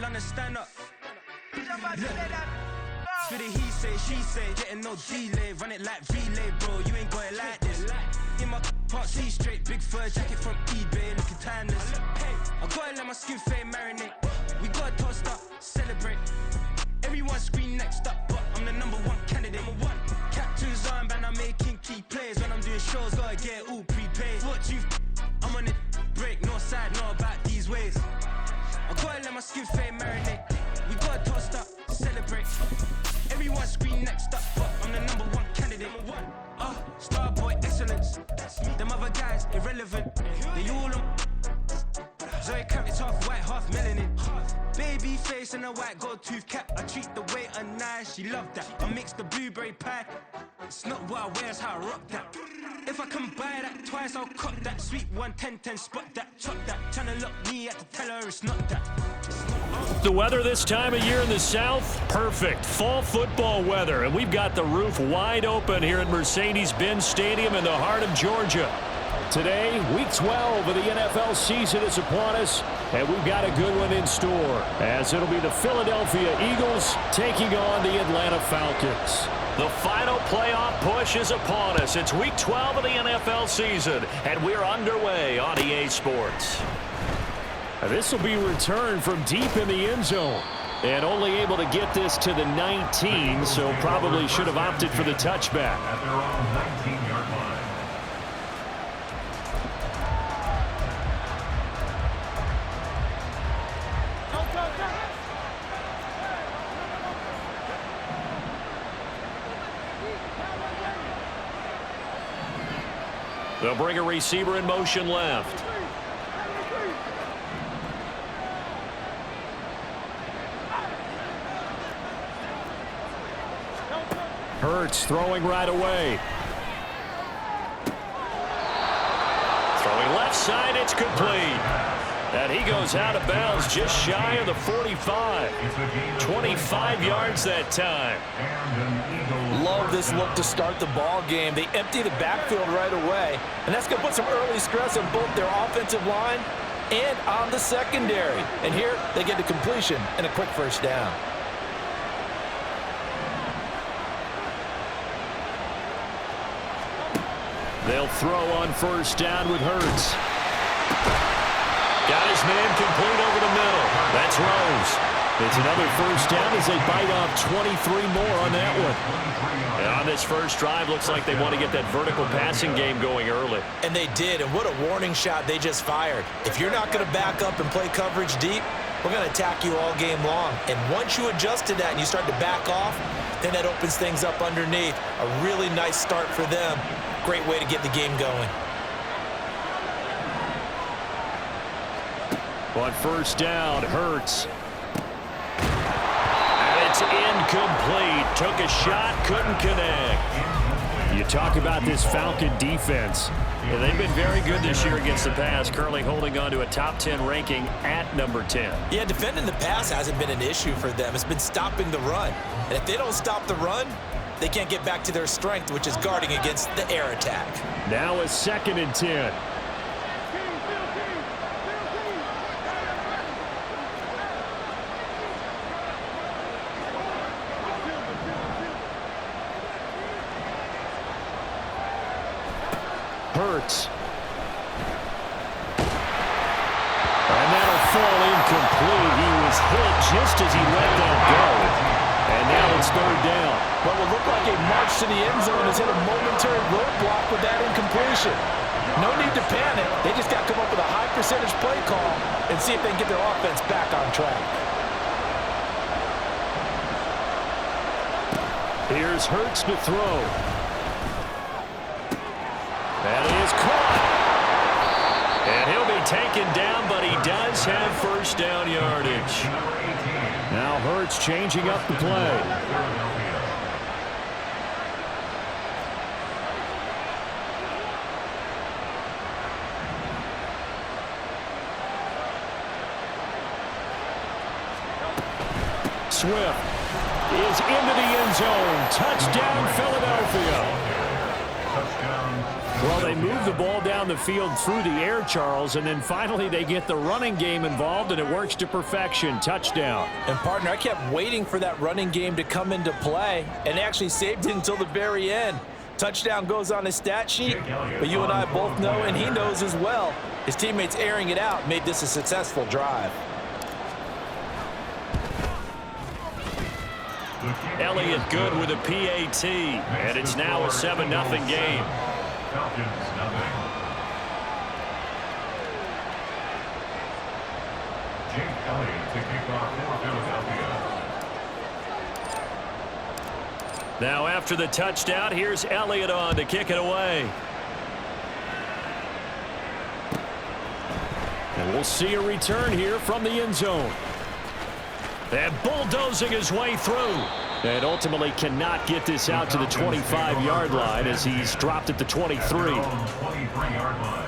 London, stand up. For the he say, she say, getting no delay. Run it like relay, bro, you ain't got it like this. In my part, see straight, big fur jacket from eBay, looking timeless. I gotta let my skin fade marinate. We gotta toast up, celebrate. Everyone scream next up, but I'm the #1 candidate. Captain's armband, I'm making key plays. When I'm doing shows, gotta get it all prepaid. What you I'm on the break, no side, know about these ways. I gotta let my skin fade marinate. We gotta toast up, celebrate. Everyone scream next up, but I'm the #1 candidate. Starboy excellence. Them other guys irrelevant. They all on. Zoe Kravitz half white, half melanin. Baby face and a white gold tooth cap. I treat the waiter nice, she love that. I mix the blueberry pie. It's not what I wear, it's how I rock that. If I can buy that twice, I'll cut that. Sweet 110, spot that, chop that. Tryna lock me at the tell her it's not that. The weather this time of year in the south, perfect. Fall football weather, and we've got the roof wide open here at Mercedes-Benz Stadium in the heart of Georgia. Today, week 12 of the NFL season is upon us, and we've got a good one in store, as it'll be the Philadelphia Eagles taking on the Atlanta Falcons. The final playoff push is upon us. It's week 12 of the NFL season, and we're underway on EA Sports. This will be returned from deep in the end zone, and only able to get this to the 19, so probably should have opted for the touchback. At their own 19-yard line. They'll bring a receiver in motion left. Hurts throwing right away. Throwing left side, it's complete. And he goes out of bounds just shy of the 45. 25 yards that time. Love this look to start the ball game. They empty the backfield right away, and that's going to put some early stress on both their offensive line and on the secondary. And here they get the completion and a quick first down. They'll throw on first down with Hurts. Got his man complete over the middle. That's Rose. It's another first down as they bite off 23 more on that one. And on this first drive, looks like they want to get that vertical passing game going early. And they did, and what a warning shot they just fired. If you're not going to back up and play coverage deep, we're going to attack you all game long. And once you adjust to that and you start to back off, then that opens things up underneath. A really nice start for them. Great way to get the game going. On first down, Hurts. And it's incomplete. Took a shot, couldn't connect. You talk about this Falcon defense. Yeah, they've been very good this year against the pass, currently holding on to a top 10 ranking at number 10. Yeah, defending the pass hasn't been an issue for them. It's been stopping the run. And if they don't stop the run, they can't get back to their strength, which is guarding against the air attack. Now a 2nd and 10. Hurts. And that'll fall incomplete. He was hit just as he let that go. And now it's 3rd down. What will look like a march to the end zone has hit a momentary roadblock with that incompletion. No need to panic. They just got to come up with a high percentage play call and see if they can get their offense back on track. Here's Hurts to throw. That is caught. And he'll be taken down, but he does have first down yardage. Now Hurts changing up the play. Swift is into the end zone. Touchdown, Philadelphia. Touchdown, Well, they move the ball down the field through the air, Charles, and then finally they get the running game involved, and it works to perfection. Touchdown. And, partner, I kept waiting for that running game to come into play, and actually saved it until the very end. Touchdown goes on his stat sheet, but you and I both know, and he knows as well, his teammates airing it out made this a successful drive. Elliott good with a PAT, and it's now a 7-0 game. Falcons, nothing. Jake Elliott to kick off for Philadelphia. Now after the touchdown, here's Elliott on to kick it away. And we'll see a return here from the end zone. And bulldozing his way through. And ultimately cannot get this out to the 25-yard line as he's dropped at the 23. 23-yard line.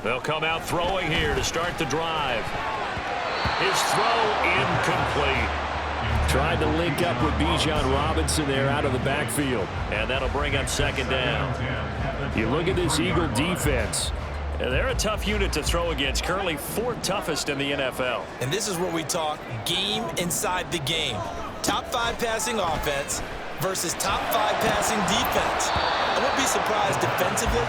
They'll come out throwing here to start the drive. His throw incomplete. Tried to link up with Bijan Robinson there out of the backfield. And that'll bring up second down. You look at this Eagle defense. They're a tough unit to throw against. Currently 4th toughest in the NFL. And this is where we talk game inside the game. Top 5 passing offense versus top 5 passing defense. I wouldn't be surprised defensively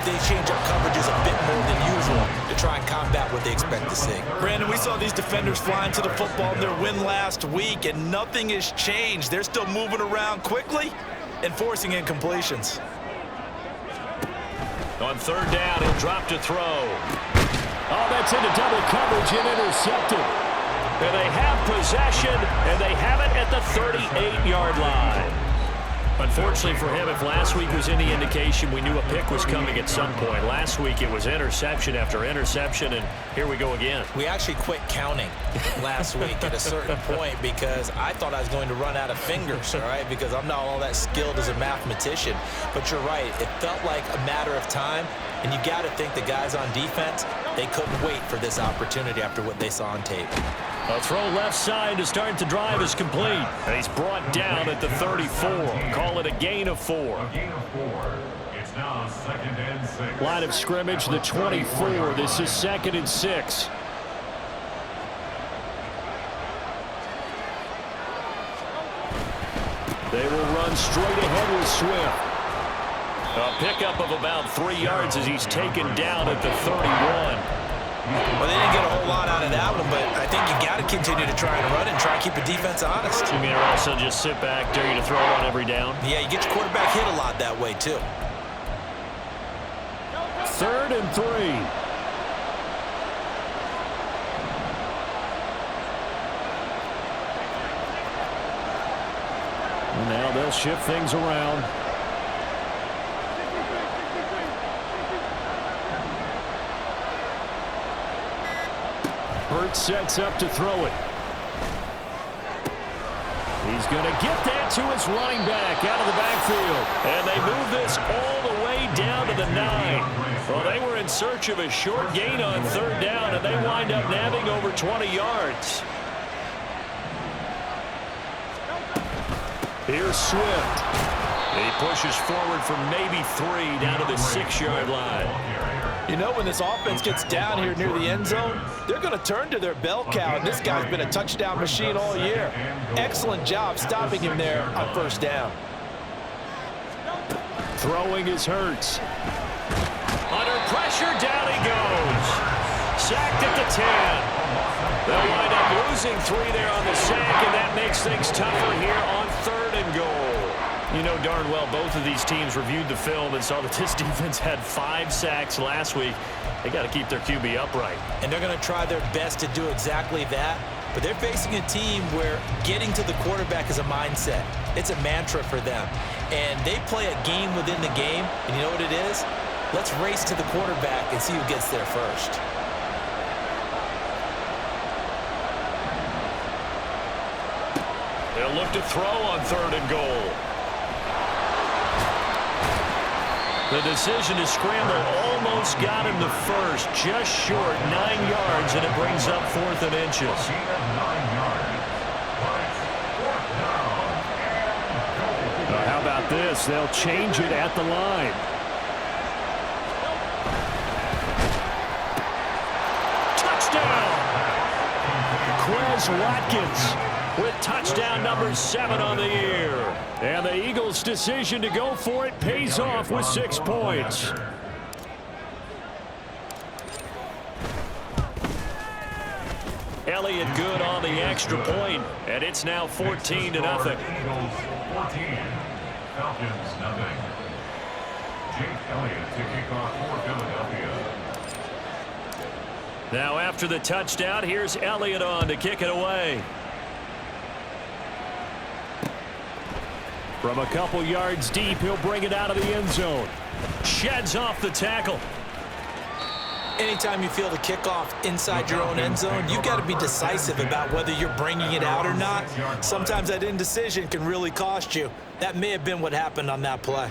if they change up coverages a bit more than usual to try and combat what they expect to see. Brandon, we saw these defenders flying to the football in their win last week, and nothing has changed. They're still moving around quickly and forcing incompletions. On third down, he'll drop to throw. Oh, that's into double coverage and intercepted. And they have possession, and they have it at the 38-yard line. Unfortunately for him, if last week was any indication, we knew a pick was coming at some point. Last week it was interception after interception, and here we go again. We actually quit counting last week at a certain point because I thought I was going to run out of fingers, all right, because I'm not all that skilled as a mathematician. But you're right. It felt like a matter of time, and you got to think the guys on defense, they couldn't wait for this opportunity after what they saw on tape. A throw left side to start the drive is complete. And he's brought down at the 34. Call it a gain of 4. A gain of 4. It's now 2nd and 6. Line of scrimmage, the 24. This is 2nd and 6. They will run straight ahead with Swift. A pickup of about 3 yards as he's taken down at the 31. Well, they didn't get a whole lot out of that one, but I think you got to continue to try and run and try and keep the defense honest. You mean also just sit back, dare you to throw on every down? Yeah, you get your quarterback hit a lot that way, too. 3rd and 3. And now they'll shift things around. Hurts sets up to throw it. He's going to get that to his running back out of the backfield. And they move this all the way down to the 9. Well, they were in search of a short gain on third down, and they wind up nabbing over 20 yards. Here's Swift. He pushes forward for maybe 3 down to the 6-yard line. You know, when this offense gets down here near the end zone, they're going to turn to their bell cow, and this guy's been a touchdown machine all year. Excellent job stopping him there on first down. Throwing is Hurts. Under pressure, down he goes. Sacked at the 10. They'll wind up losing 3 there on the sack, and that makes things tougher here on 3rd and goal. You know darn well both of these teams reviewed the film and saw that this defense had 5 sacks last week. They got to keep their QB upright. And they're going to try their best to do exactly that. But they're facing a team where getting to the quarterback is a mindset. It's a mantra for them. And they play a game within the game. And you know what it is? Let's race to the quarterback and see who gets there first. They'll look to throw on 3rd and goal. The decision to scramble almost got him the first, just short 9 yards, and it brings up 4th and inches. 9 yards. How about this? They'll change it at the line. Touchdown! Quez Watkins with touchdown number 7 on the year. And the Eagles' decision to go for it pays off with 6 points. Elliott good on the extra point, and it's now 14-0. Eagles 14, Falcons nothing. Jake Elliott to kick off for Philadelphia. Now after the touchdown, here's Elliott on to kick it away. From a couple yards deep, he'll bring it out of the end zone. Sheds off the tackle. Anytime you feel the kickoff inside your own end zone, you've got to be decisive about whether you're bringing it out or not. Sometimes that indecision can really cost you. That may have been what happened on that play.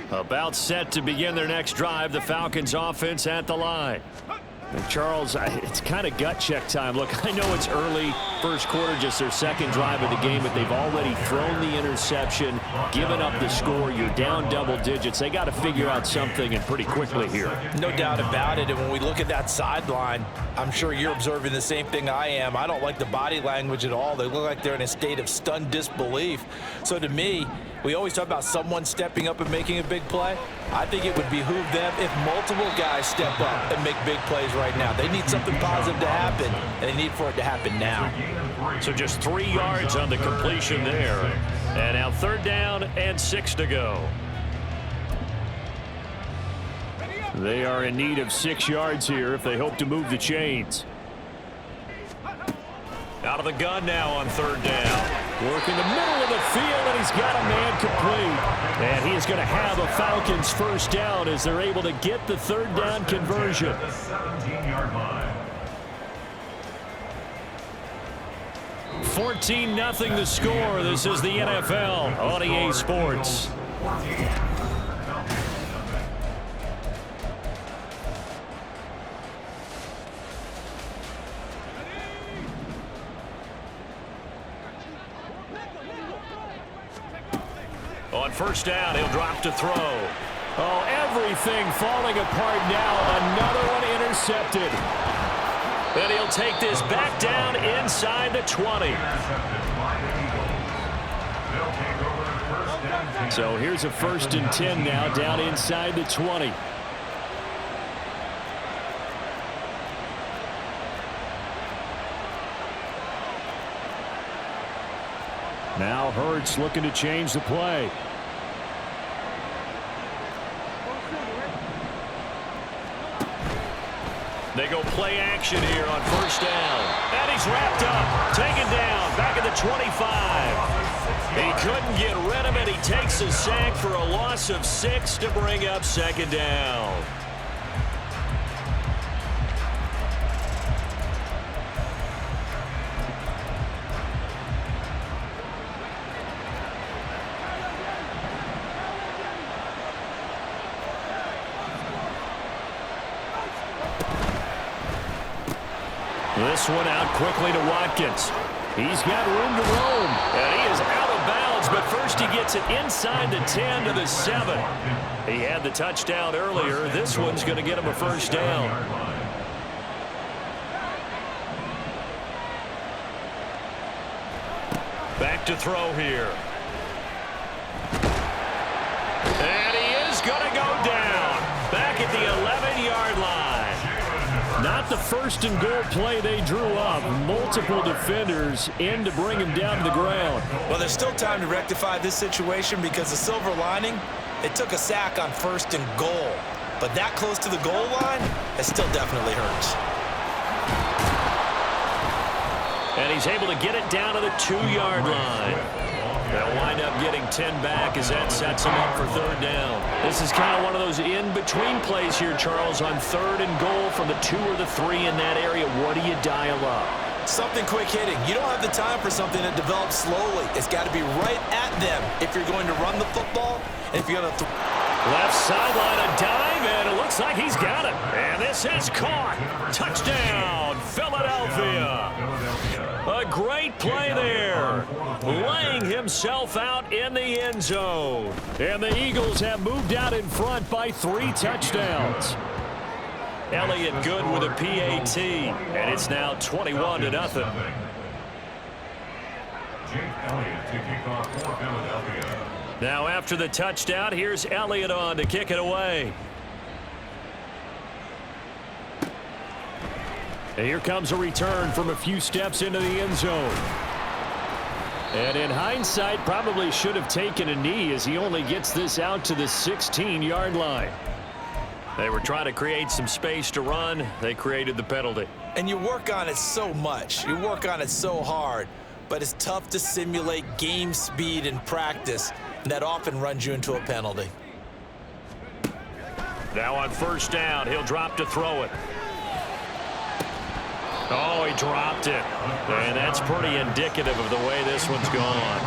About set to begin their next drive, the Falcons offense at the line. And Charles, it's kind of gut check time. Look, I know it's early, first quarter, just their second drive of the game, but they've already thrown the interception, given up the score. You're down double digits. They got to figure out something, and pretty quickly here. No doubt about it. And when we look at that sideline, I'm sure you're observing the same thing I am. I don't like the body language at all. They look like they're in a state of stunned disbelief. So to me, we always talk about someone stepping up and making a big play. I think it would behoove them if multiple guys step up and make big plays right now. They need something positive to happen, and they need for it to happen now. So just 3 yards on the completion there. And now 3rd down and 6 to go. They are in need of 6 yards here if they hope to move the chains. Out of the gun now on 3rd down. Working the middle of the field, and he's got a man complete. And he is going to have a Falcons first down as they're able to get the 3rd down conversion. 17-yard line. 14-0 the score. This is the NFL on EA Sports. On 1st down, he'll drop to throw. Oh, everything falling apart now. Another one intercepted. And he'll take this back down inside the 20. So here's a 1st and 10 now, down inside the 20. Now Hurts looking to change the play. They go play action here on 1st down. And he's wrapped up, taken down, back at the 25. He couldn't get rid of it. He takes a sack for a loss of 6 to bring up 2nd down. This one out quickly to Watkins. He's got room to roam, and he is out of bounds, but first he gets it inside the 10 to the 7. He had the touchdown earlier. This one's going to get him a 1st down. Back to throw here. And he is going to go down. Back at the 11-yard line. Not the 1st and goal play they drew up. Multiple defenders in to bring him down to the ground. Well, there's still time to rectify this situation because the silver lining, it took a sack on 1st and goal. But that close to the goal line, it still definitely hurts. And he's able to get it down to the 2-yard line. They'll wind up getting 10 back as that sets him up for 3rd down. This is kind of one of those in-between plays here, Charles, on 3rd and goal from the 2 or the 3 in that area. What do you dial up? Something quick hitting. You don't have the time for something that develops slowly. It's got to be right at them if you're going to run the football. And if you're going to left sideline, a dive, and it looks like he's got it. And this is caught. Touchdown, Philadelphia. A great play there, laying himself out in the end zone. And the Eagles have moved out in front by 3 touchdowns. Elliott good with a PAT, and it's now 21-0. Jake Elliott to kick off for Philadelphia. Now after the touchdown, here's Elliott on to kick it away. And here comes a return from a few steps into the end zone. And in hindsight, probably should have taken a knee as he only gets this out to the 16-yard line. They were trying to create some space to run. They created the penalty. And you work on it so much. You work on it so hard. But it's tough to simulate game speed in practice. And that often runs you into a penalty. Now on first down, he'll drop to throw it. Oh, he dropped it. And that's pretty indicative of the way this one's gone.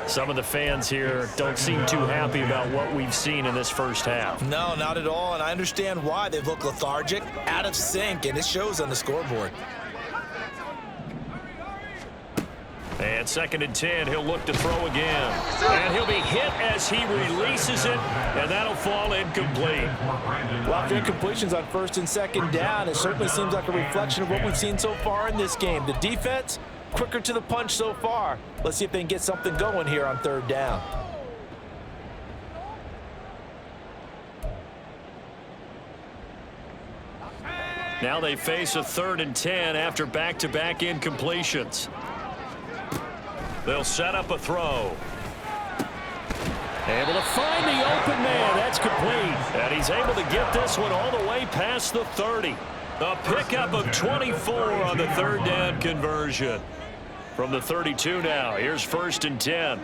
Some of the fans here don't seem too happy about what we've seen in this first half. No, not at all, and I understand why. They look lethargic, out of sync, and it shows on the scoreboard. And 2nd and 10, he'll look to throw again. And he'll be hit as he releases it, and that'll fall incomplete. Well, after incompletions on 1st and 2nd down, it certainly seems like a reflection of what we've seen so far in this game. The defense, quicker to the punch so far. Let's see if they can get something going here on 3rd down. Now they face a 3rd and 10 after back-to-back incompletions. They'll set up a throw. Able to find the open man. That's complete. And he's able to get this one all the way past the 30. A pickup of 24 on the 3rd down conversion. From the 32 now, here's 1st and 10.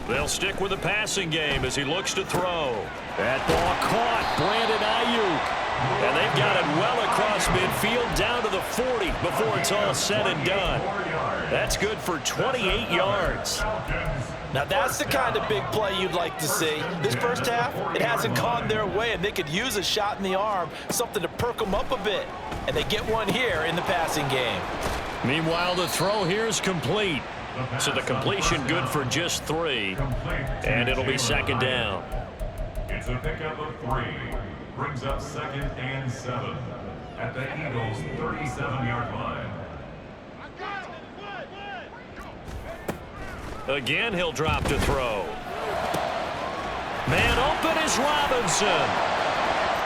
They'll stick with the passing game as he looks to throw. That ball caught. Brandon Ayuk. And they've got it well across midfield down to the 40 before it's all said and done. That's good for 28 yards. Now that's the kind of big play you'd like to see. This first half, it hasn't gone their way, and they could use a shot in the arm, something to perk them up a bit. And they get one here in the passing game. Meanwhile, the throw here is complete. So the completion good for just 3. And it'll be 2nd down. It's a pickup of 3. Brings up 2nd and 7 at the Eagles' 37-yard line. Again, he'll drop to throw. Man open is Robinson.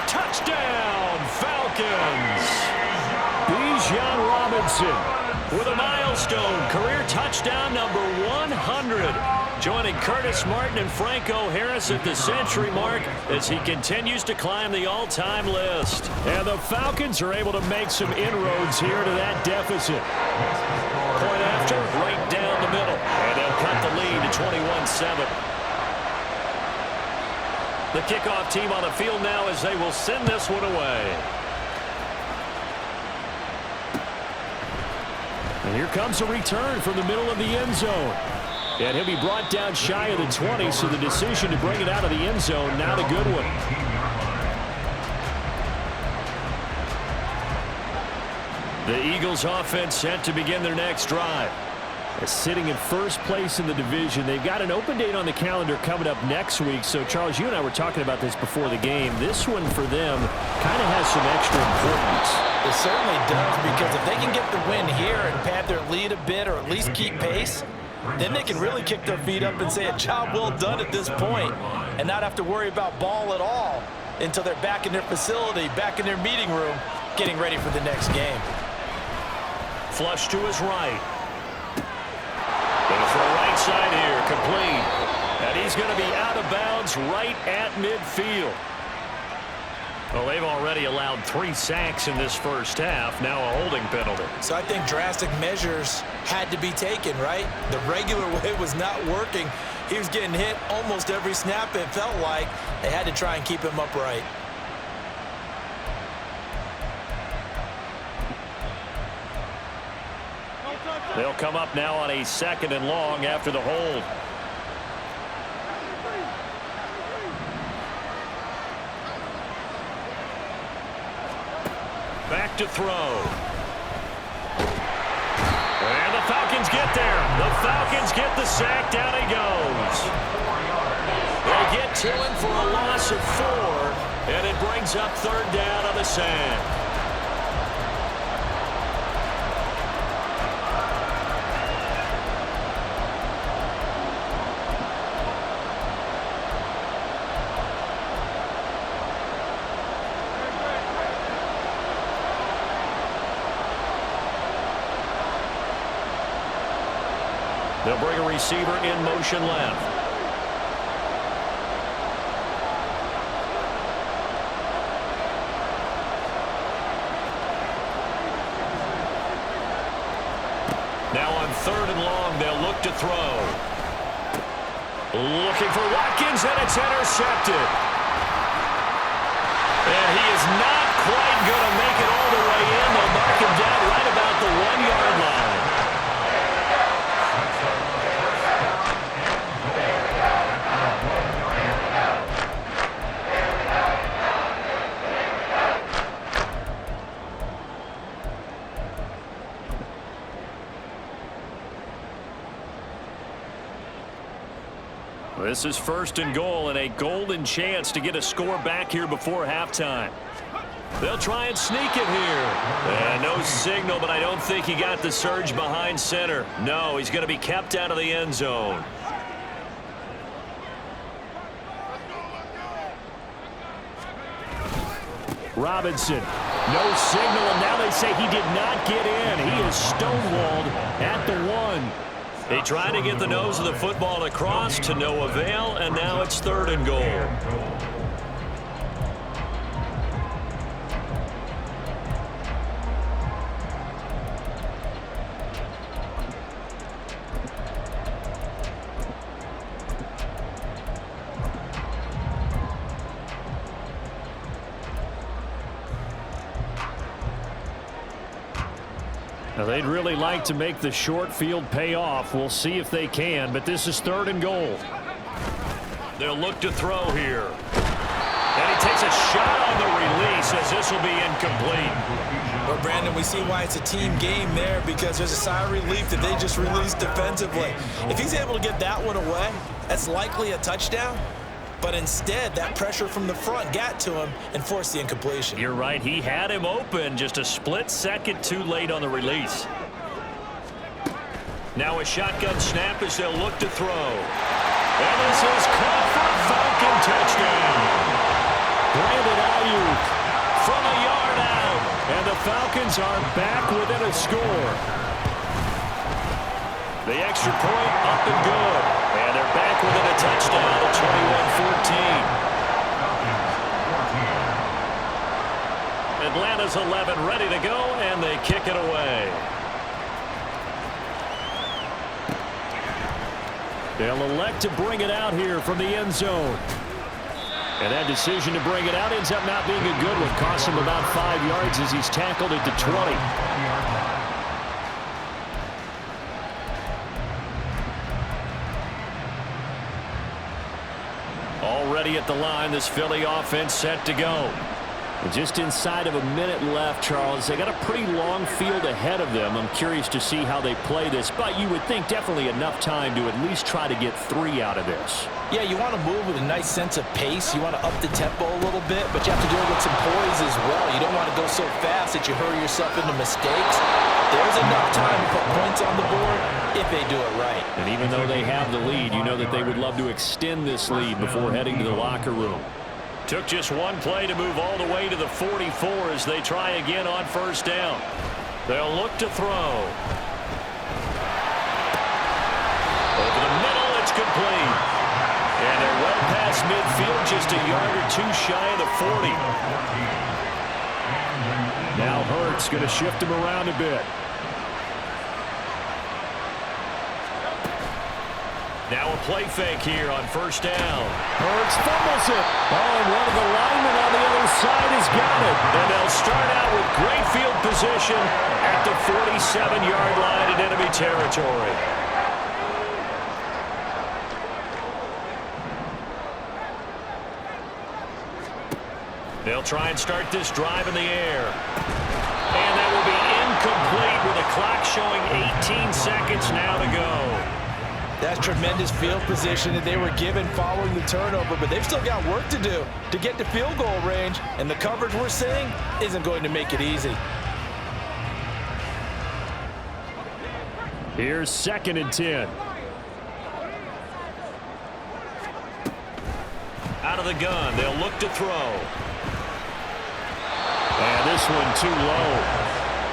Touchdown, Falcons. Bijan Robinson with a milestone career touchdown number 100. Joining Curtis Martin and Franco Harris at the century mark as he continues to climb the all-time list. And the Falcons are able to make some inroads here to that deficit. Point after, right down the middle. And they'll cut the lead to 21-7. The kickoff team on the field now as they will send this one away. And here comes a return from the middle of the end zone. And he'll be brought down shy of the 20, so the decision to bring it out of the end zone, now the good one. The Eagles offense set to begin their next drive. Sitting in first place in the division. They've got an open date on the calendar coming up next week. So, Charles, you and I were talking about this before the game. This one for them kind of has some extra importance. It certainly does, because if they can get the win here and pad their lead a bit or at least keep pace, then they can really kick their feet up and say a job well done at this point and not have to worry about ball at all until they're back in their facility, back in their meeting room, getting ready for the next game. Flush to his right. And for a right side here, complete. And he's going to be out of bounds right at midfield. Well, they've already allowed 3 sacks in this first half, now a holding penalty. So I think drastic measures had to be taken, right? The regular way was not working. He was getting hit almost every snap, it felt like. They had to try and keep him upright. They'll come up now on a 2nd and long after the hold. Back to throw. And the Falcons get there. The Falcons get the sack. Down he goes. They get to him for a loss of 4, and it brings up 3rd down on the sack. They'll bring a receiver in motion left. Now on 3rd and long, they'll look to throw. Looking for Watkins, and it's intercepted. And he is not quite going to make it all the way in. They'll mark him down right about the 1-yard line. This is 1st and goal and a golden chance to get a score back here before halftime. They'll try and sneak it here. And no signal, but I don't think he got the surge behind center. No, he's going to be kept out of the end zone. Robinson, no signal, and now they say he did not get in. He is stonewalled at the 1. They try to get the nose of the football across to no avail, and now it's 3rd and goal. Now, they'd really like to make the short field pay off. We'll see if they can, but this is 3rd and goal. They'll look to throw here. And he takes a shot on the release as this will be incomplete. Well, Brandon, we see why it's a team game there, because there's a sigh of relief that they just released defensively. If he's able to get that one away, that's likely a touchdown. But instead, that pressure from the front got to him and forced the incompletion. You're right. He had him open, just a split second too late on the release. Now a shotgun snap as they'll look to throw. And this is caught for a Falcon touchdown. Brandon Ayuk from a yard out. And the Falcons are back within a score. The extra point up and good. And they're back within a touchdown at 21-14. Atlanta's 11 ready to go, and they kick it away. They'll elect to bring it out here from the end zone. And that decision to bring it out ends up not being a good one. Costs him about 5 yards as he's tackled at the 20. Already at the line, this Philly offense set to go. And just inside of a minute left, Charles. They got a pretty long field ahead of them. I'm curious to see how they play this, but you would think definitely enough time to at least try to get 3 out of this. Yeah, you want to move with a nice sense of pace. You want to up the tempo a little bit, but you have to do it with some poise as well. You don't want to go so fast that you hurry yourself into mistakes. There's enough time to put points on the board if they do it right. And even though they have the lead, you know that they would love to extend this lead before heading to the locker room. Took just one play to move all the way to the 44 as they try again on first down. They'll look to throw. Over the middle, it's complete. And they're well past midfield, just a yard or two shy of the 40. Now Hurts going to shift him around a bit. Now a play fake here on first down. Hurts fumbles it. Oh, and one of the linemen on the other side has got it. And they'll start out with great field position position at the 47-yard line in enemy territory. They'll try and start this drive in the air. And that will be incomplete with the clock showing 18 seconds now to go. That's tremendous field position that they were given following the turnover, but they've still got work to do to get to field goal range, and the coverage we're seeing isn't going to make it easy. Here's 2nd and 10. Out of the gun, they'll look to throw. And this one too low.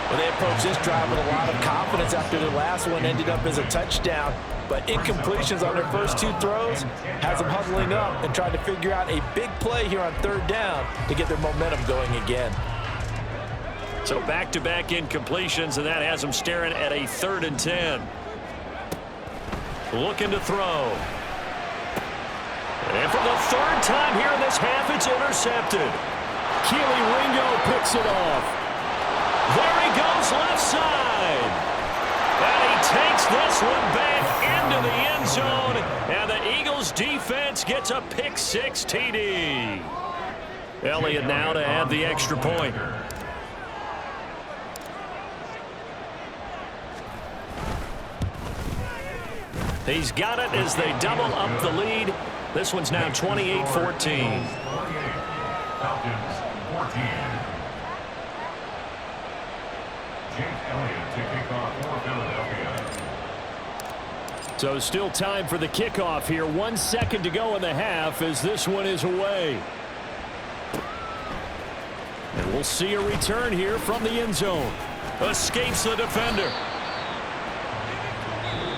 Well, they approached this drive with a lot of confidence after their last one ended up as a touchdown. But incompletions on their first 2 throws has them huddling up and trying to figure out a big play here on 3rd down to get their momentum going again. So back-to-back incompletions, and that has them staring at a 3rd and 10. Looking to throw. And for the 3rd time here in this half, it's intercepted. Keely Ringo picks it off. There he goes left side. And he takes this one back into the end zone. And the Eagles defense gets a pick-6 TD. Elliott now to add the extra point. He's got it as they double up the lead. This one's now 28-14. Falcons 14. Jake Elliott to kick off for Philadelphia. So still time for the kickoff here. 1 second to go in the half as this one is away. And we'll see a return here from the end zone. Escapes the defender.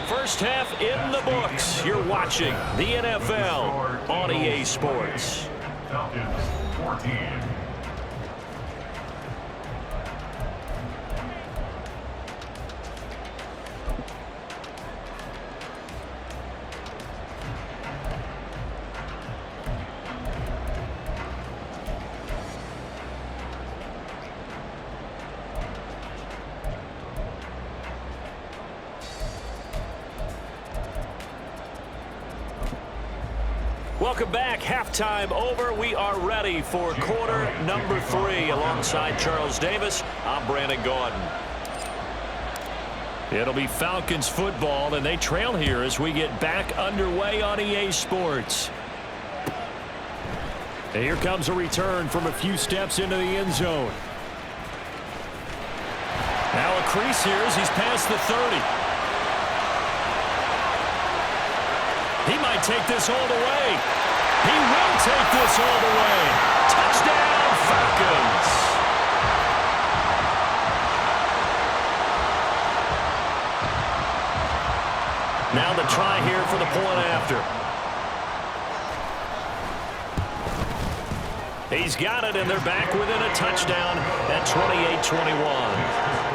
First half in the books. You're watching the NFL on EA Sports. Falcons 14. Welcome back. Halftime over. We are ready for quarter number 3. Alongside Charles Davis, I'm Brandon Gaudin. It'll be Falcons football, and they trail here as we get back underway on EA Sports. And here comes a return from a few steps into the end zone. Now a crease here as he's past the 30. He might take this all the way. He will take this all the way. Touchdown, Falcons. Now the try here for the point after. He's got it, and they're back within a touchdown at 28-21.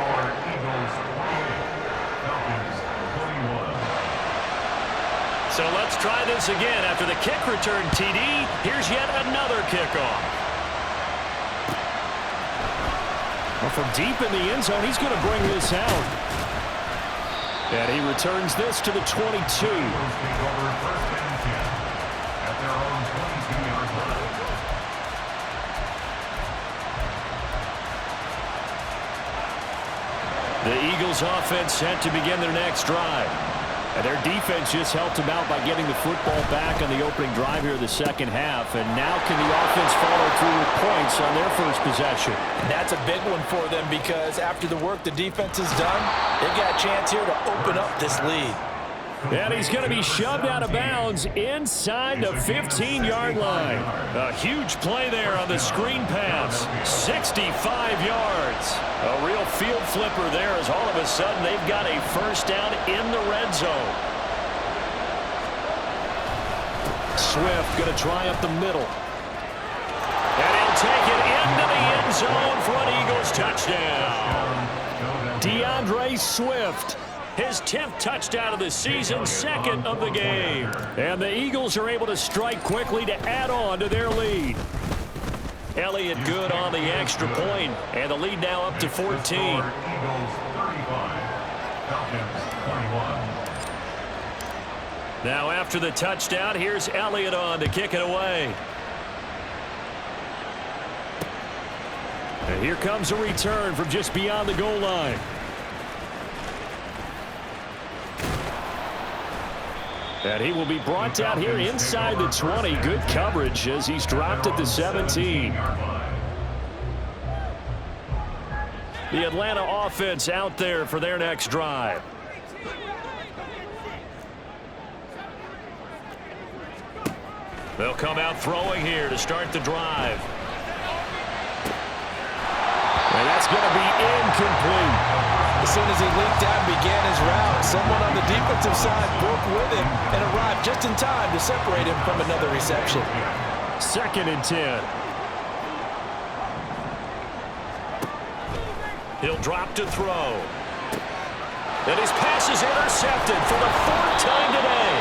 So let's try this again. After the kick return TD, here's yet another kickoff. Well, from deep in the end zone, he's going to bring this out. And he returns this to the 22. The Eagles offense set to begin their next drive. And their defense just helped them out by getting the football back on the opening drive here in the second half. And now can the offense follow through with points on their first possession? And that's a big one for them because after the work the defense has done, they've got a chance here to open up this lead. And he's going to be shoved out of bounds inside the 15-yard line. A huge play there on the screen pass. 65 yards. A real field flipper there as all of a sudden they've got a first down in the red zone. Swift going to try up the middle. And he'll take it into the end zone for an Eagles touchdown. DeAndre Swift. His 10th touchdown of the season, second of the game. And the Eagles are able to strike quickly to add on to their lead. Elliott good on the extra point, and the lead now up to 14. Eagles 35, Falcons 21. Now after the touchdown, here's Elliott on to kick it away. And here comes a return from just beyond the goal line. And he will be brought down here inside the 20. Good coverage as he's dropped at the 17. The Atlanta offense out there for their next drive. They'll come out throwing here to start the drive. And that's going to be incomplete. As soon as he leaped out and began his route, someone on the defensive side broke with him and arrived just in time to separate him from another reception. 2nd and 10. He'll drop to throw. And his pass is intercepted for the 4th time today.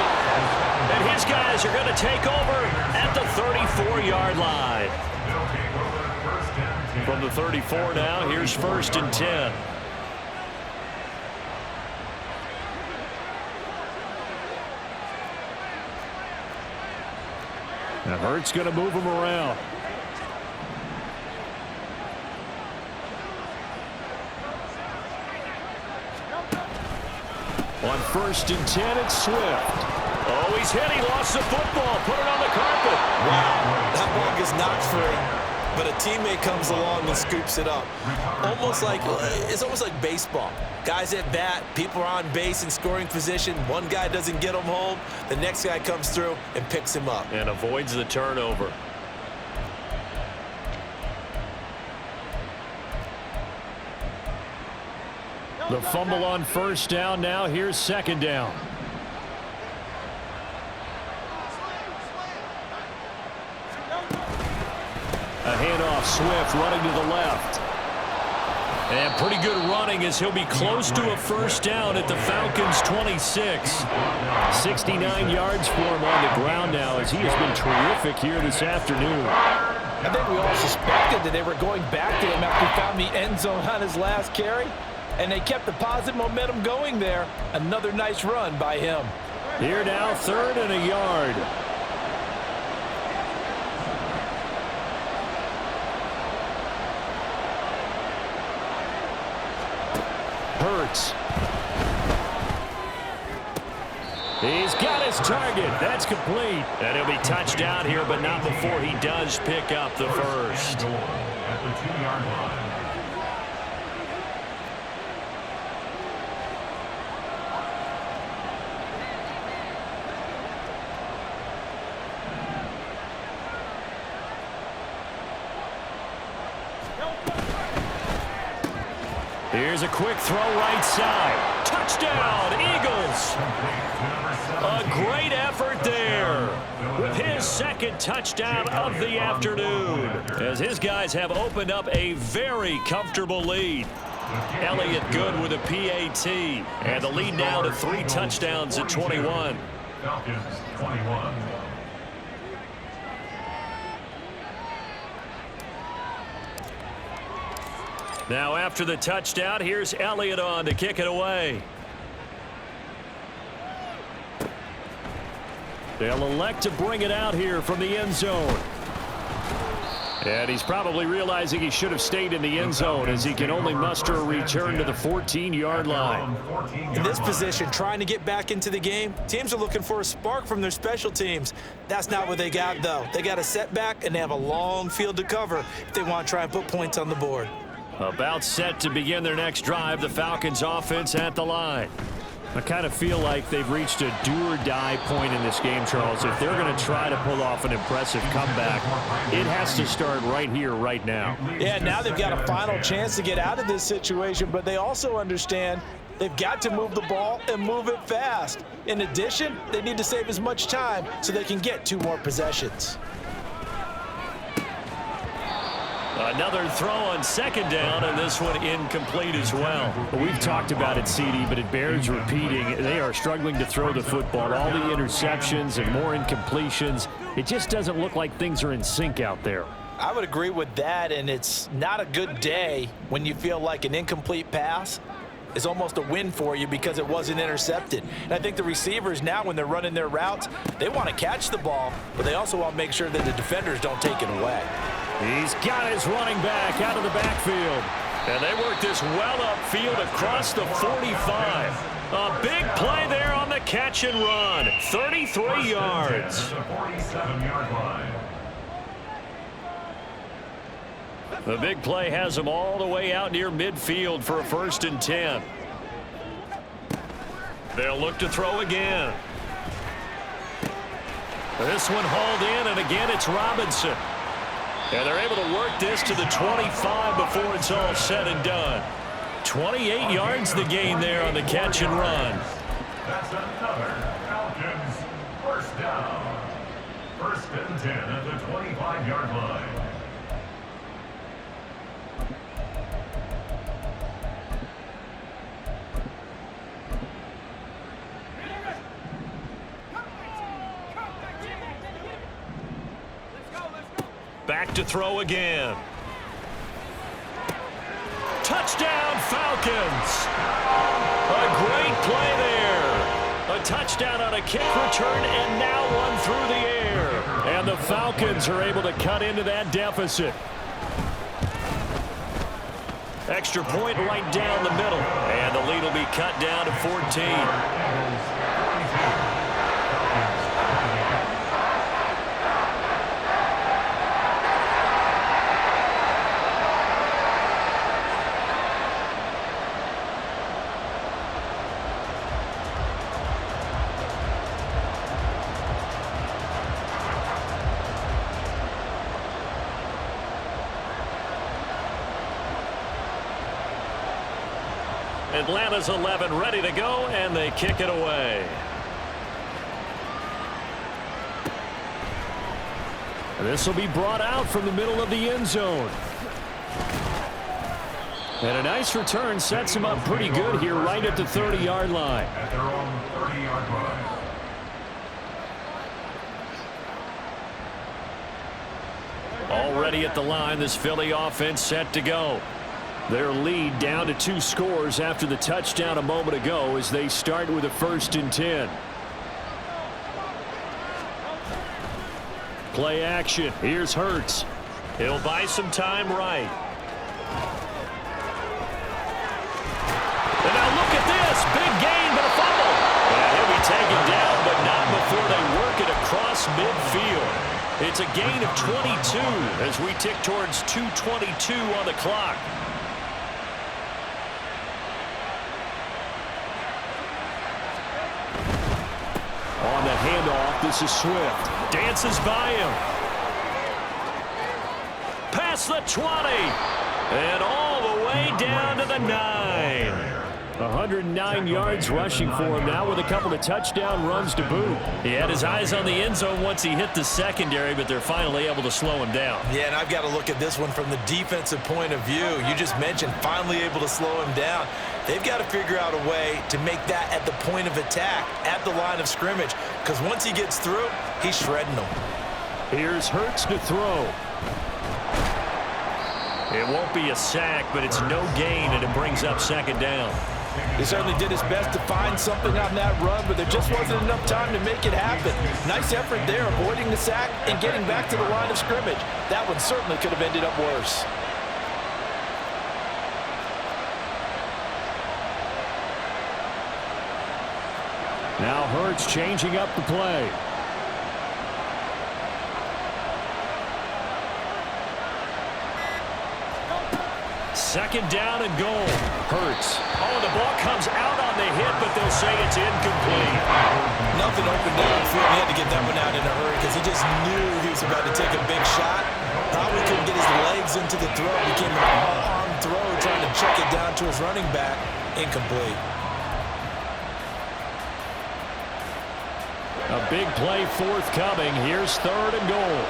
And his guys are going to take over at the 34-yard line. From the 34 now, here's 1st and 10. Now Hurts going to move him around. On 1st and 10, it's Swift. Oh, he's hit. He lost the football. Put it on the carpet. Wow. That ball gets knocked free, but a teammate comes along and scoops it up. It's almost like baseball. Guys at bat, people are on base in scoring position. One guy doesn't get him home. The next guy comes through and picks him up. And avoids the turnover. The fumble on 1st down. Now here's 2nd down. A handoff, Swift running to the left. And pretty good running as he'll be close to a 1st down at the Falcons' 26. 69 yards for him on the ground now as he has been terrific here this afternoon. I think we all suspected that they were going back to him after he found the end zone on his last carry. And they kept the positive momentum going there. Another nice run by him. Here now, 3rd and a yard. Hurts. He's got his target. That's complete. And he'll be touched down here, but not before he does pick up the 1st. At the 2-yard line. Here's a quick throw right side. Touchdown, Eagles. A great effort there with his 2nd touchdown of the afternoon as his guys have opened up a very comfortable lead. Elliott good with a PAT, and the lead now to 3 touchdowns at 21. Falcons 21. Now after the touchdown, here's Elliott on to kick it away. They'll elect to bring it out here from the end zone. And he's probably realizing he should have stayed in the end zone as he can only muster a return to the 14-yard line. In this position, trying to get back into the game, teams are looking for a spark from their special teams. That's not what they got, though. They got a setback, and they have a long field to cover if they want to try and put points on the board. About set to begin their next drive, the Falcons offense at the line. I kind of feel like they've reached a do-or-die point in this game, Charles. If they're going to try to pull off an impressive comeback, it has to start right here, right now. Yeah, now they've got a final chance to get out of this situation, but they also understand they've got to move the ball and move it fast. In addition, they need to save as much time so they can get 2 more possessions. Another throw on 2nd down, and this one incomplete as well. We've talked about it, CD, but it bears repeating. They are struggling to throw the football. All the interceptions and more incompletions. It just doesn't look like things are in sync out there. I would agree with that, and it's not a good day when you feel like an incomplete pass is almost a win for you because it wasn't intercepted. And I think the receivers now, when they're running their routes, they want to catch the ball, but they also want to make sure that the defenders don't take it away. He's got his running back out of the backfield. And they work this well upfield across the 45. A big play there on the catch and run. 33 yards. The 47-yard line. The big play has him all the way out near midfield for a 1st and 10. They'll look to throw again. This one hauled in, and again it's Robinson. And they're able to work this to the 25 before it's all said and done. 28 yards the gain there on the catch and run. That's another Falcons first down. 1st and 10 at the 25-yard line. Back to throw again. Touchdown, Falcons. A great play there. A touchdown on a kick return, and now one through the air. And the Falcons are able to cut into that deficit. Extra point right down the middle. And the lead will be cut down to 14. Atlanta's 11 ready to go, and they kick it away. And this will be brought out from the middle of the end zone. And a nice return sets him up pretty good here right at the 30-yard line. At their own 30-yard line. Already at the line, this Philly offense set to go. Their lead down to 2 scores after the touchdown a moment ago as they start with a 1st and 10. Play action. Here's Hurts. He'll buy some time right. And now look at this. Big gain, but a fumble. And he'll be taken down, but not before they work it across midfield. It's a gain of 22 as we tick towards 2:22 on the clock. On the handoff, this is Swift. Dances by him. Past the 20. And all the way down to the 9. 109 yards rushing for him now with a couple of touchdown runs to boot. He had his eyes on the end zone once he hit the secondary, but they're finally able to slow him down. Yeah, and I've got to look at this one from the defensive point of view. You just mentioned finally able to slow him down. They've got to figure out a way to make that at the point of attack, at the line of scrimmage, because once he gets through, he's shredding them. Here's Hurts to throw. It won't be a sack, but it's no gain, and it brings up 2nd down. He certainly did his best to find something on that run, but there just wasn't enough time to make it happen. Nice effort there, avoiding the sack and getting back to the line of scrimmage. That one certainly could have ended up worse. Now Hurts changing up the play. Second down and goal. Hurts. Oh, the ball comes out on the hit, but they'll say it's incomplete. Nothing open downfield. He had to get that one out in a hurry because he just knew he was about to take a big shot. Probably couldn't get his legs into the throw. It became an all-arm throw trying to check it down to his running back. Incomplete. A big play forthcoming. Here's 3rd and goal.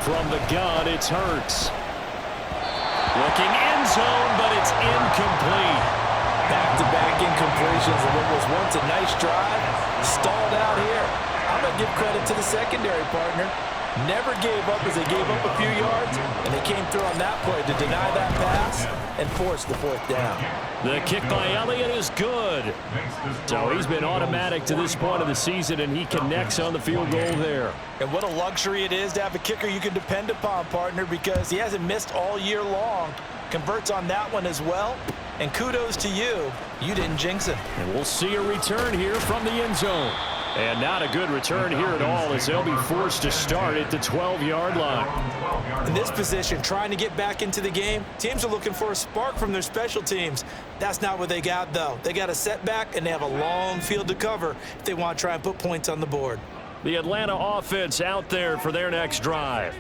From the gun, it's Hurts. Looking end zone, but it's incomplete. Back-to-back incompletions, and what was once a nice drive stalled out here. I'm going to give credit to the secondary partner. Never gave up as they gave up a few yards, and they came through on that play to deny that pass and force the fourth down. The kick by Elliott is good. So he's been automatic to this point of the season, and he connects on the field goal there. And what a luxury it is to have a kicker you can depend upon, partner, because he hasn't missed all year long. Converts on that one as well. And kudos to you. You didn't jinx him. And we'll see a return here from the end zone. And not a good return here at all, as they'll be forced to start at the 12-yard line. In this position, trying to get back into the game, teams are looking for a spark from their special teams. That's not what they got, though. They got a setback, and they have a long field to cover if they want to try and put points on the board. The Atlanta offense out there for their next drive.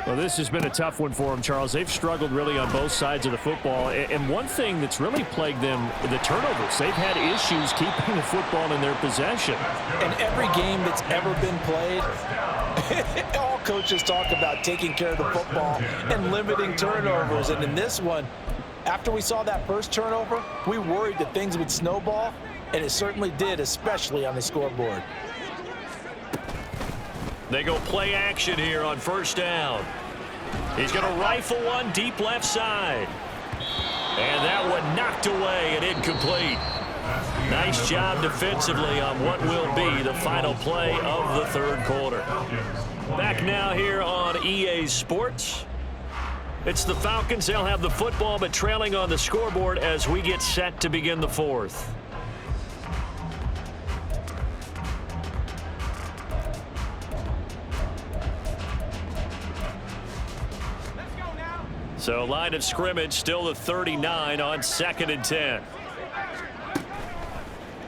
Well, this has been a tough one for them, Charles. They've struggled really on both sides of the football. And one thing that's really plagued them, the turnovers. They've had issues keeping the football in their possession. In every game that's ever been played, all coaches talk about taking care of the football and limiting turnovers. And in this one, after we saw that first turnover, we worried that things would snowball, and it certainly did, especially on the scoreboard. They go play action here on first down. He's going to rifle one deep left side. And that one knocked away and incomplete. Nice job defensively on what will be the final play of the third quarter. Back now here on EA Sports. It's the Falcons. They'll have the football, but trailing on the scoreboard as we get set to begin the fourth. So line of scrimmage still the 39 on 2nd and 10.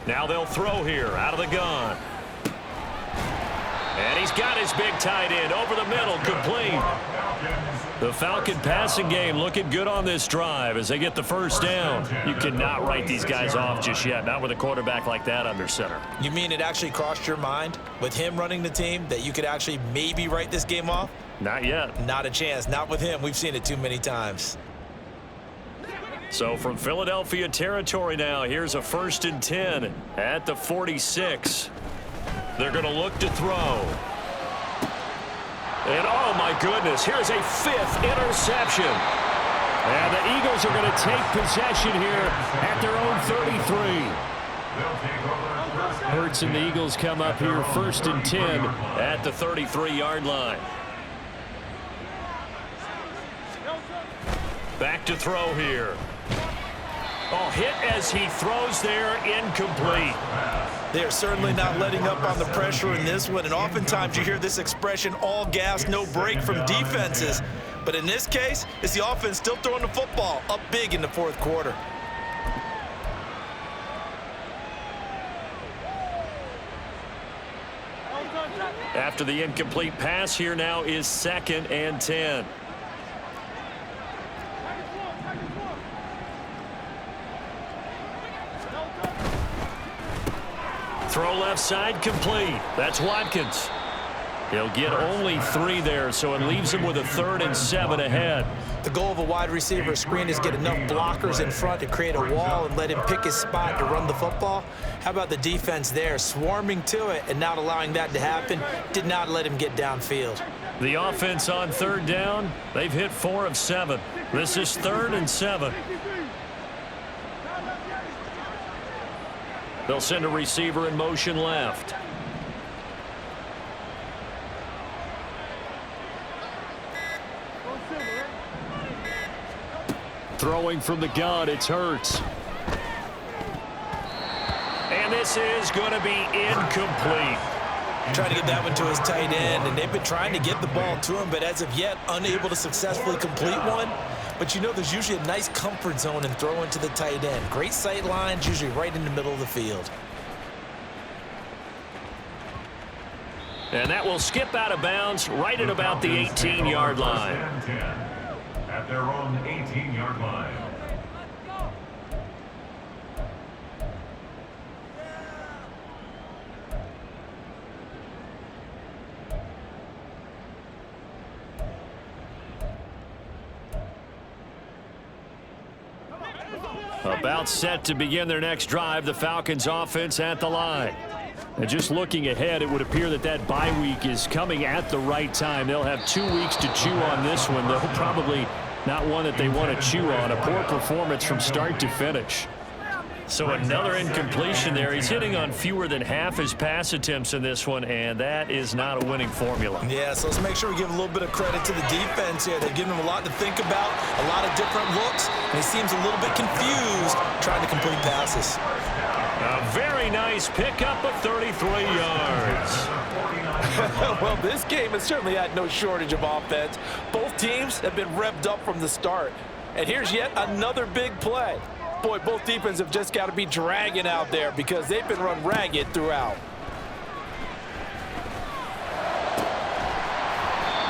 Now they'll throw here out of the gun. And he's got his big tight end over the middle, complete. The Falcon passing game looking good on this drive as they get the first down. You cannot write these guys off just yet, not with a quarterback like that under center. You mean it actually crossed your mind with him running the team that you could actually maybe write this game off? Not yet. Not a chance. Not with him. We've seen it too many times. So from Philadelphia territory now, here's a 1st and 10 at the 46. They're going to look to throw. And oh my goodness, here's a 5th interception. And the Eagles are going to take possession here at their own 33. Hurts and the Eagles come up here 1st and 10 at the 33-yard line. Back to throw here. Oh, hit as he throws there, incomplete. They're certainly not letting up on the pressure in this one, and oftentimes you hear this expression, all gas, no break from defenses. But in this case, it's the offense still throwing the football up big in the fourth quarter. After the incomplete pass, here now is 2nd and 10. Throw left side, complete. That's Watkins. He'll get only 3 there, so it leaves him with a 3rd and 7 ahead. The goal of a wide receiver screen is get enough blockers in front to create a wall and let him pick his spot to run the football. How about the defense there, swarming to it and not allowing that to happen? Did not let him get downfield. The offense on 3rd down, they've hit 4 of 7. This is 3rd and 7. They'll send a receiver in motion left. Throwing from the gun, it's Hurts. And this is going to be incomplete. Trying to get that one to his tight end, and they've been trying to get the ball to him, but as of yet, unable to successfully complete one. But you know there's usually a nice comfort zone in throwing to the tight end. Great sight lines, usually right in the middle of the field. And that will skip out of bounds right at about the 18-yard line. At their own 18-yard line. About set to begin their next drive, the Falcons offense at the line. And just looking ahead, it would appear that bye week is coming at the right time. They'll have 2 weeks to chew on this one, though probably not one that they want to chew on. A poor performance from start to finish. So another incompletion there. He's hitting on fewer than half his pass attempts in this one, and that is not a winning formula. Yeah, so let's make sure we give a little bit of credit to the defense here. They've given him a lot to think about, a lot of different looks, and he seems a little bit confused trying to complete passes. A very nice pickup of 33 yards. Well, this game has certainly had no shortage of offense. Both teams have been revved up from the start. And here's yet another big play. Boy, both defenses have just got to be dragging out there because they've been run ragged throughout.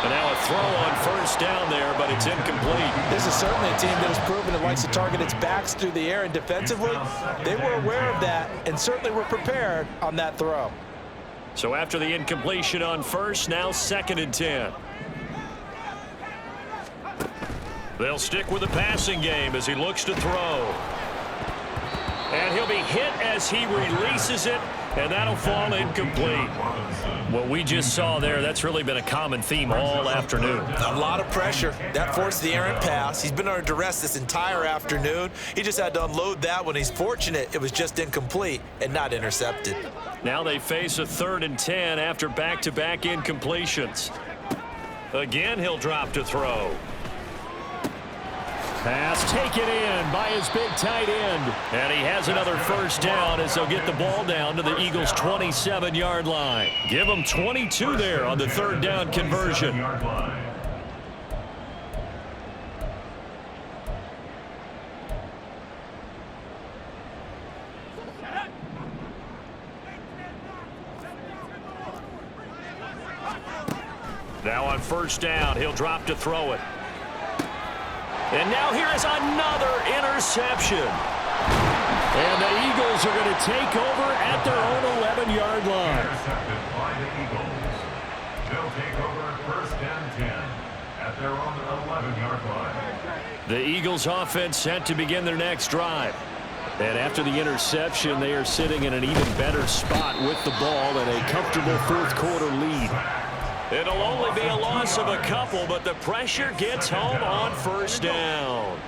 And now a throw on first down there, but it's incomplete. This is certainly a team that has proven it likes to target its backs through the air, and defensively, they were aware of that and certainly were prepared on that throw. So after the incompletion on first, now 2nd and 10. They'll stick with the passing game as he looks to throw. And he'll be hit as he releases it, and that'll fall incomplete. What we just saw there, that's really been a common theme all afternoon. A lot of pressure. That forced the errant pass. He's been under duress this entire afternoon. He just had to unload that one. He's fortunate it was just incomplete and not intercepted. Now they face a 3rd and 10 after back-to-back incompletions. Again, he'll drop to throw. Pass taken in by his big tight end. And he has another first down as they'll get the ball down to the Eagles' 27-yard line. Give them 22 there on the 3rd down conversion. Now on first down, he'll drop to throw it. And now here is another interception. And the Eagles are going to take over at their own 11-yard line. Intercepted by the Eagles. They'll take over 1st and 10 at their own 11-yard line. The Eagles offense set to begin their next drive. And after the interception, they are sitting in an even better spot with the ball and a comfortable 4th quarter lead. It'll only be a loss of a couple, but the pressure gets home on first down.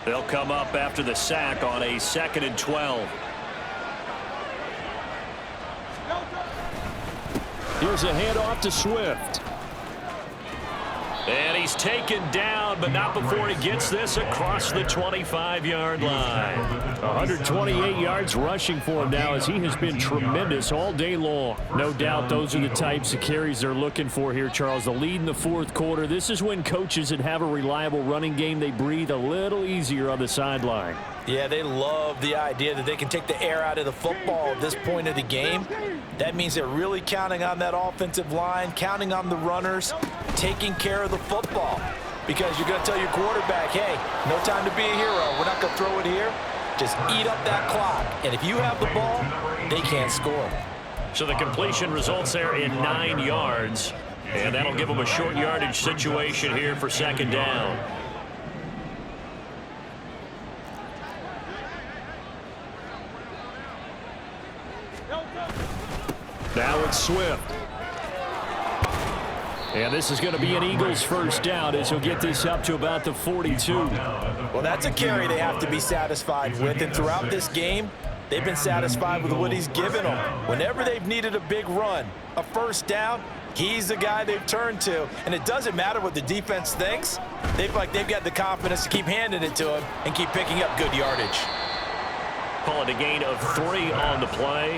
They'll come up after the sack on a 2nd and 12. Here's a handoff to Swift. And he's taken down, but not before he gets this across the 25-yard line. 128 yards rushing for him now as he has been tremendous all day long. No doubt those are the types of carries they're looking for here, Charles. The lead in the 4th quarter. This is when coaches that have a reliable running game, they breathe a little easier on the sideline. Yeah, they love the idea that they can take the air out of the football at this point of the game. That means they're really counting on that offensive line, counting on the runners, taking care of the football. Because you're going to tell your quarterback, hey, no time to be a hero. We're not going to throw it here. Just eat up that clock. And if you have the ball, they can't score. So the completion results there in 9 yards. And that'll give them a short yardage situation here for 2nd down. Now it's Swift. And this is going to be an Eagles first down as he'll get this up to about the 42. Well, that's a carry they have to be satisfied with. And throughout this game, they've been satisfied with what he's given them. Whenever they've needed a big run, a first down, he's the guy they've turned to. And it doesn't matter what the defense thinks. They've got the confidence to keep handing it to him and keep picking up good yardage. Call it a gain of 3 on the play,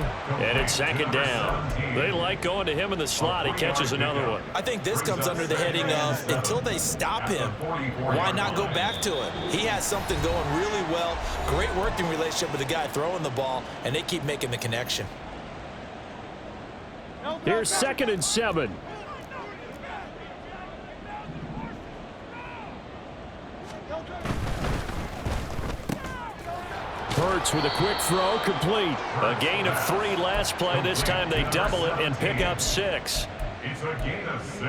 and it's 2nd down. They like going to him in the slot. He catches another one. I think this comes under the heading of until they stop him, why not go back to him? He has something going really well, great working relationship with the guy throwing the ball, and they keep making the connection. Here's 2nd and 7. Hurts with a quick throw, complete. A gain of 3 last play. This time they double it and pick up 6. It's a gain of 6,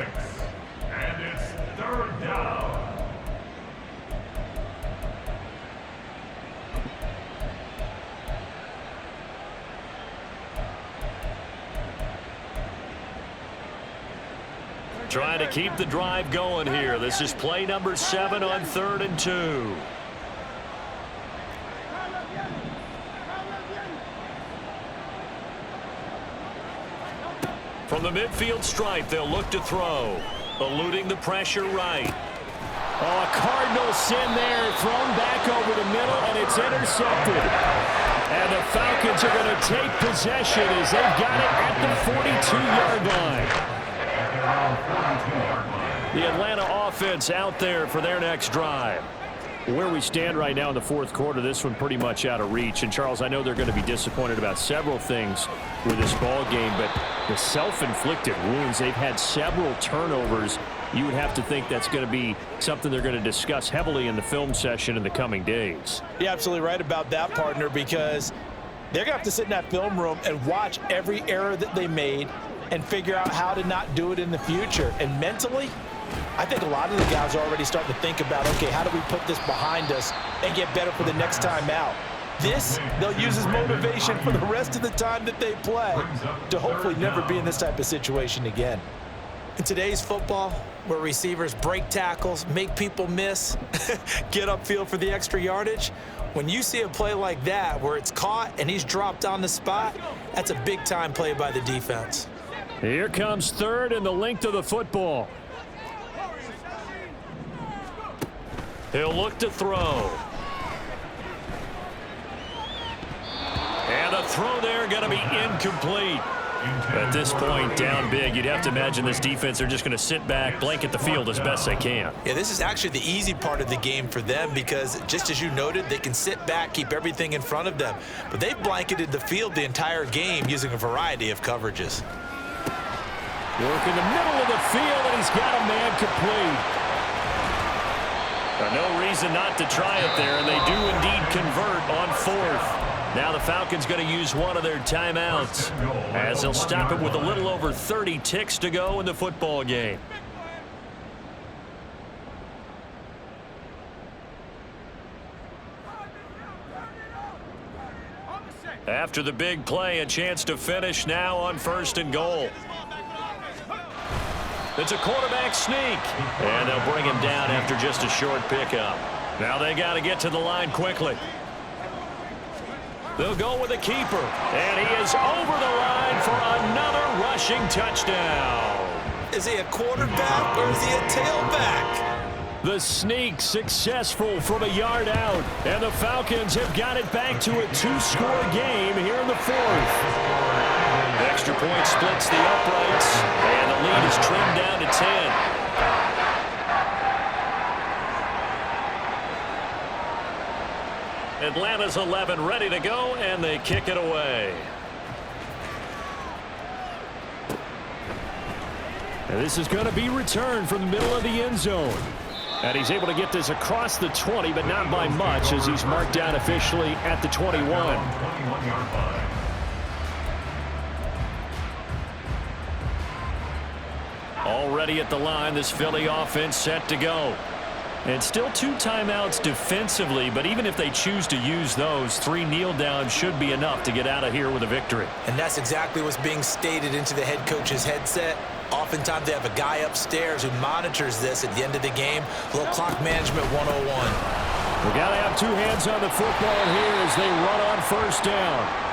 and it's 3rd down. Trying to keep the drive going here. This is play number 7 on 3rd and 2. From the midfield stripe, they'll look to throw. Eluding the pressure right. Oh, a cardinal sin there. Thrown back over the middle, and it's intercepted. And the Falcons are going to take possession as they've got it at the 42-yard line. The Atlanta offense out there for their next drive. Where we stand right now in the 4th quarter, this one pretty much out of reach. And, Charles, I know they're going to be disappointed about several things with this ball game, but the self-inflicted wounds, they've had several turnovers. You would have to think that's going to be something they're going to discuss heavily in the film session in the coming days. You're absolutely right about that, partner, because they're going to have to sit in that film room and watch every error that they made and figure out how to not do it in the future. And mentally, I think a lot of the guys are already starting to think about, okay, how do we put this behind us and get better for the next time out? This, they'll use as motivation for the rest of the time that they play to hopefully never be in this type of situation again. In today's football, where receivers break tackles, make people miss, get upfield for the extra yardage, when you see a play like that where it's caught and he's dropped on the spot, that's a big-time play by the defense. Here comes 3rd and the length of the football. He'll look to throw. And the throw there going to be incomplete. At this point, down big, you'd have to imagine this defense, they're just going to sit back, blanket the field as best they can. Yeah, this is actually the easy part of the game for them because, just as you noted, they can sit back, keep everything in front of them. But they've blanketed the field the entire game using a variety of coverages. Work in the middle of the field, and he's got a man complete. No reason not to try it there, and they do indeed convert on 4th. Now the Falcons going to use one of their timeouts as they'll stop it with a little over 30 ticks to go in the football game. After the big play, a chance to finish now on 1st and goal. It's a quarterback sneak, and they'll bring him down after just a short pickup. Now they got to get to the line quickly. They'll go with a keeper, and he is over the line for another rushing touchdown. Is he a quarterback or is he a tailback? The sneak successful from a yard out, and the Falcons have got it back to a 2-score game here in the 4th. Extra point splits the uprights, and the lead is trimmed down to 10. Atlanta's 11 ready to go, and they kick it away. And this is going to be returned from the middle of the end zone. And he's able to get this across the 20, but not by much, as he's marked down officially at the 21. Already at the line, this Philly offense set to go. And still 2 timeouts defensively, but even if they choose to use those, 3 kneel downs should be enough to get out of here with a victory. And that's exactly what's being stated into the head coach's headset. Oftentimes they have a guy upstairs who monitors this at the end of the game. A little clock management 101. We got to have 2 hands on the football here as they run on 1st down.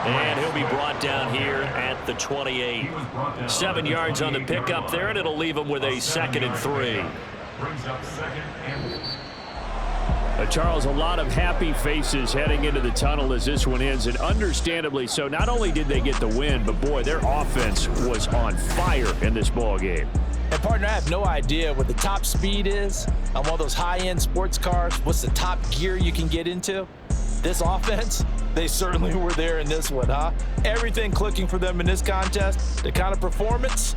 And he'll be brought down here at the 28. 7 yards on the pickup there, and it'll leave him with a 2nd and 3. Brings up 2nd and 3. Charles, a lot of happy faces heading into the tunnel as this one ends, and understandably so. Not only did they get the win, but boy, their offense was on fire in this ball game. And partner, I have no idea what the top speed is on one of those high-end sports cars. What's the top gear you can get into? This offense, they certainly were there in this one, huh? Everything clicking for them in this contest, the kind of performance,